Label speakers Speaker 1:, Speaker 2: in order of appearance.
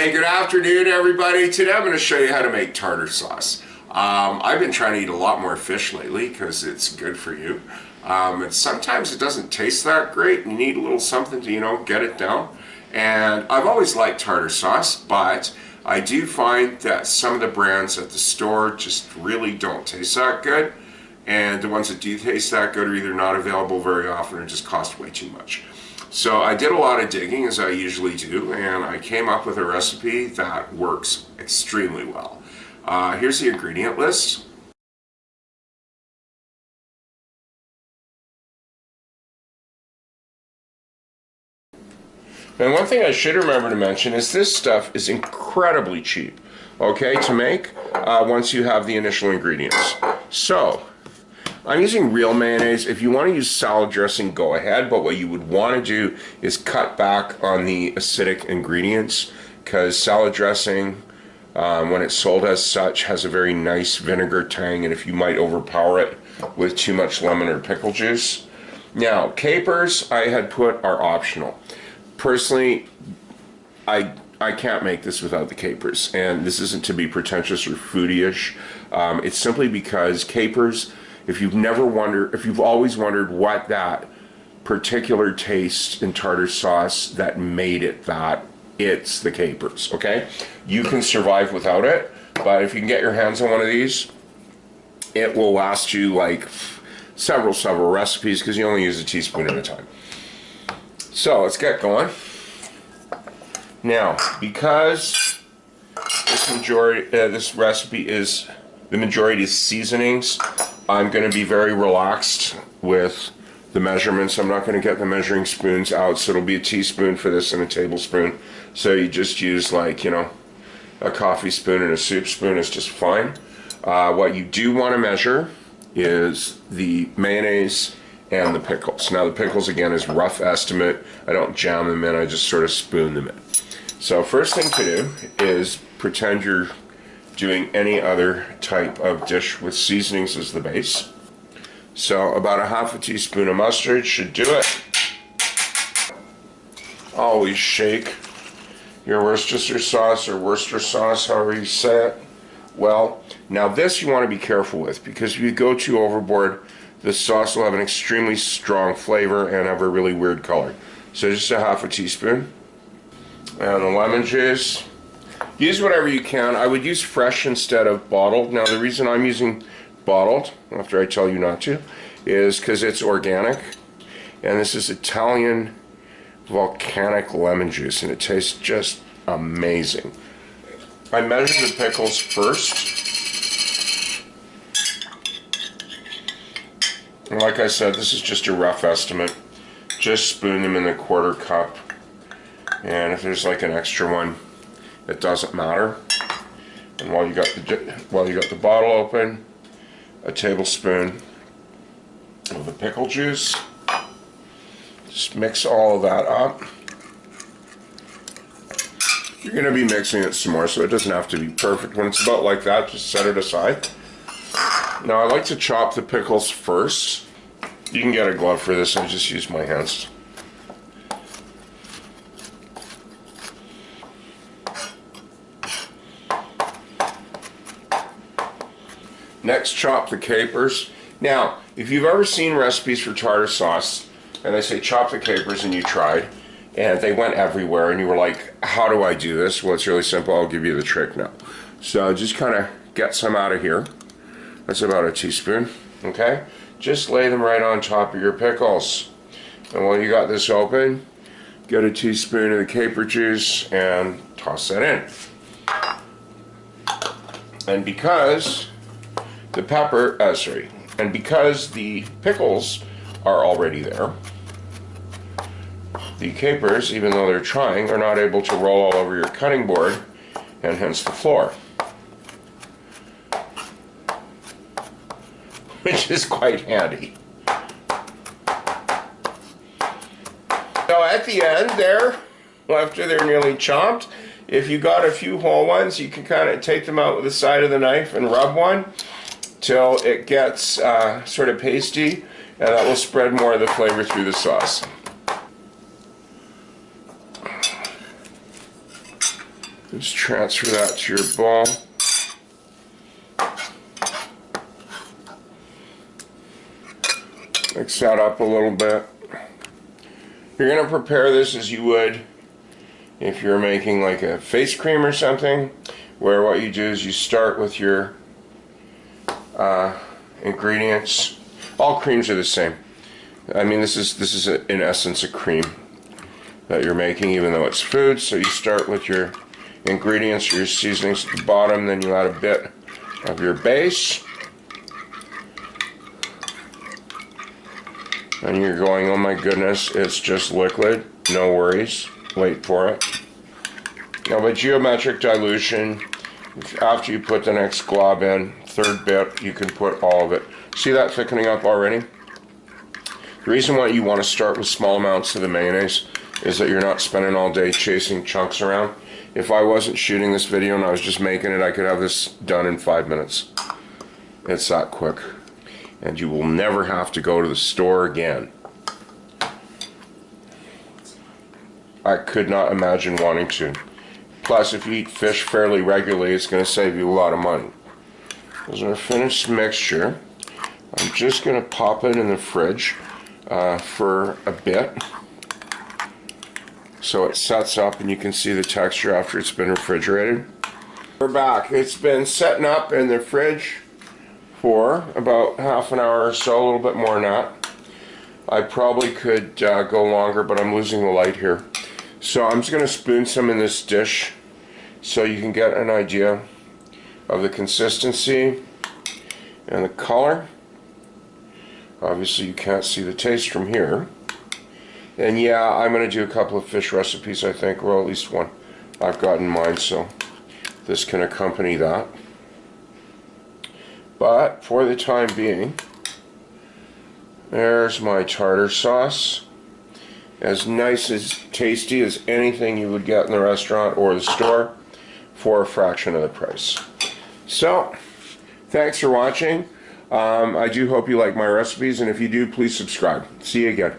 Speaker 1: Hey, good afternoon, everybody. Today I'm going to show you how to make tartar sauce. I've been trying to eat a lot more fish lately because it's good for you. And sometimes it doesn't taste that great. You need a little something to, get it down. And I've always liked tartar sauce, but I do find that some of the brands at the store just really don't taste that good. And the ones that do taste that good are either not available very often or just cost way too much. So I did a lot of digging, as I usually do, and I came up with a recipe that works extremely well. Here's the ingredient list. And one thing I should remember to mention is this stuff is incredibly cheap, okay, to make once you have the initial ingredients. So I'm using real mayonnaise. If you want to use salad dressing, go ahead, but what you would want to do is cut back on the acidic ingredients, because salad dressing, when it's sold as such, has a very nice vinegar tang, and if you might overpower it with too much lemon or pickle juice. Now, capers I had put are optional. Personally, I can't make this without the capers, and this isn't to be pretentious or foodie-ish. It's simply because capers, if you've always wondered what that particular taste in tartar sauce that made it that, it's the capers, okay? You can survive without it, but if you can get your hands on one of these, it will last you like several recipes, because you only use a teaspoon at a time. So let's get going. Now, because this recipe is, the majority is seasonings, I'm going to be very relaxed with the measurements. I'm not going to get the measuring spoons out, so it'll be a teaspoon for this and a tablespoon. So you just use like, a coffee spoon and a soup spoon is just fine. What you do want to measure is the mayonnaise and the pickles. Now the pickles, again, is rough estimate. I don't jam them in, I just sort of spoon them in. So first thing to do is pretend you're doing any other type of dish with seasonings as the base. So about a half a teaspoon of mustard should do it. Always shake your Worcestershire sauce or Worcester sauce, however you say it. Well, now this you want to be careful with, because if you go too overboard, the sauce will have an extremely strong flavor and have a really weird color. So just a half a teaspoon. And the lemon juice. Use whatever you can. I would use fresh instead of bottled. Now the reason I'm using bottled, after I tell you not to, is because it's organic. And this is Italian volcanic lemon juice, and it tastes just amazing. I measure the pickles first. And like I said, this is just a rough estimate. Just spoon them in the quarter cup. And if there's like an extra one, it doesn't matter. And while you got the bottle open, a tablespoon of the pickle juice. Just mix all of that up. You're going to be mixing it some more, so it doesn't have to be perfect. When it's about like that, just set it aside. Now I like to chop the pickles first. You can get a glove for this, I just use my hands. Next, chop the capers. Now, if you've ever seen recipes for tartar sauce, and they say chop the capers, and you tried, and they went everywhere, and you were like, how do I do this? Well, it's really simple. I'll give you the trick now. So just kind of get some out of here. That's about a teaspoon, okay? Just lay them right on top of your pickles. And while you got this open, get a teaspoon of the caper juice and toss that in. And because the because the pickles are already there, the capers, even though they're trying, are not able to roll all over your cutting board, and hence the floor. Which is quite handy. So at the end there, after they're nearly chopped, if you got a few whole ones, you can kind of take them out with the side of the knife and rub one till it gets sort of pasty, and that will spread more of the flavor through the sauce. Just transfer that to your bowl. Mix that up a little bit. You're going to prepare this as you would if you're making like a face cream or something, where what you do is you start with your ingredients. All creams are the same. I mean, this is in essence a cream that you're making, even though it's food. So you start with your ingredients, your seasonings at the bottom, then you add a bit of your base. And you're going, oh my goodness, it's just liquid. No worries. Wait for it. Now by geometric dilution, after you put the next glob in, third bit, you can put all of it. See that thickening up already? The reason why you want to start with small amounts of the mayonnaise is that you're not spending all day chasing chunks around. If I wasn't shooting this video and I was just making it, I could have this done in 5 minutes. It's that quick. And you will never have to go to the store again. I could not imagine wanting to. Plus, if you eat fish fairly regularly, it's going to save you a lot of money. As our finished mixture, I'm just going to pop it in the fridge for a bit, so it sets up and you can see the texture after it's been refrigerated. We're back. It's been setting up in the fridge for about half an hour or so, a little bit more than that. I probably could go longer, but I'm losing the light here. So I'm just going to spoon some in this dish so you can get an idea of the consistency and the color. Obviously you can't see the taste from here. And yeah, I'm going to do a couple of fish recipes, I think, or at least one I've got in mind, so this can accompany that. But for the time being, there's my tartar sauce. As nice, as tasty as anything you would get in the restaurant or the store for a fraction of the price. So, thanks for watching. I do hope you like my recipes, and if you do, please subscribe. See you again.